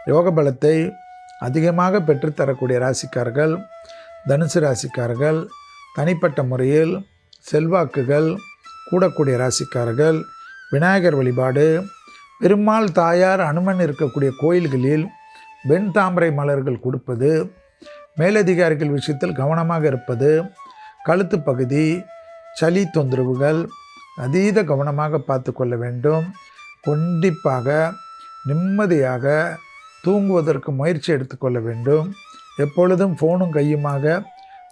யோக பலத்தை அதிகமாக பெற்றுத்தரக்கூடிய ராசிக்காரர்கள் தனுசு ராசிக்காரர்கள். தனிப்பட்ட முறையில் செல்வாக்குகள் கூடக்கூடிய ராசிக்காரர்கள் விநாயகர் வழிபாடு, பெருமாள் தாயார் அனுமன் இருக்கக்கூடிய கோயில்களில் வெண் தாமரை மலர்கள் கொடுப்பது, மேலதிகாரிகள் விஷயத்தில் கவனமாக இருப்பது, கழுத்து பகுதி சளி தொந்தரவுகள் அதீத கவனமாக பார்த்து கொள்ள வேண்டும். கண்டிப்பாக நிம்மதியாக தூங்குவதற்கு முயற்சி எடுத்துக்கொள்ள வேண்டும். எப்பொழுதும் ஃபோனும் கையுமாக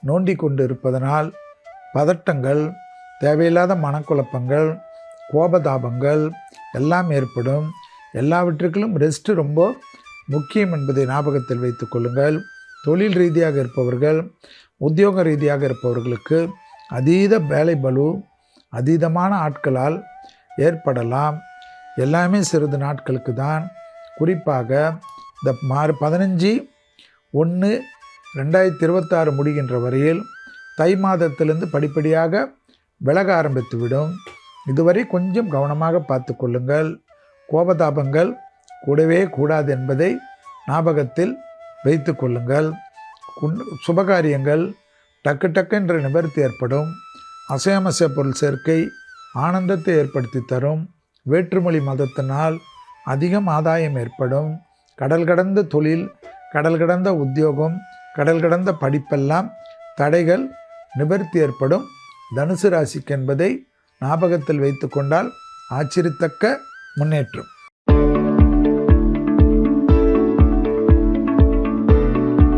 நோண்டி கொண்டு இருப்பதனால் பதட்டங்கள், தேவையில்லாத மனக்குழப்பங்கள், கோபதாபங்கள் எல்லாம் ஏற்படும். எல்லாவற்றுக்கும் ரெஸ்ட் ரொம்ப முக்கியம் என்பதை ஞாபகத்தில் வைத்து கொள்ளுங்கள். தொழில் ரீதியாக இருப்பவர்கள், உத்தியோக ரீதியாக இருப்பவர்களுக்கு அதீத வேலை பளு அதீதமான ஆட்களால் ஏற்படலாம். எல்லாமே சிறிது நாட்களுக்கு தான். குறிப்பாக இந்த 15/1/2026 முடிகின்ற வரையில் தை மாதத்திலிருந்து படிப்படியாக விலக ஆரம்பித்துவிடும். இதுவரை கொஞ்சம் கவனமாக பார்த்து கொள்ளுங்கள். கோபதாபங்கள் கூடவே கூடாது என்பதை ஞாபகத்தில் வைத்து கொள்ளுங்கள். சுபகாரியங்கள் டக்கு டக்கென்று நிவர்த்தி ஏற்படும். அசையாமசை பொருள் சேர்க்கை ஆனந்தத்தை ஏற்படுத்தி தரும். வேற்றுமொழி மதத்தினால் அதிகம் ஆதாயம் ஏற்படும். கடல் கடந்த தொழில், கடல் கடந்த உத்தியோகம், கடல் கடந்த படிப்பெல்லாம் தடைகள் நிவர்த்தி ஏற்படும். தனுசு ராசிக்கு என்பதை ஞாபகத்தில் வைத்து கொண்டால் ஆச்சரியத்தக்க முன்னேற்றம்.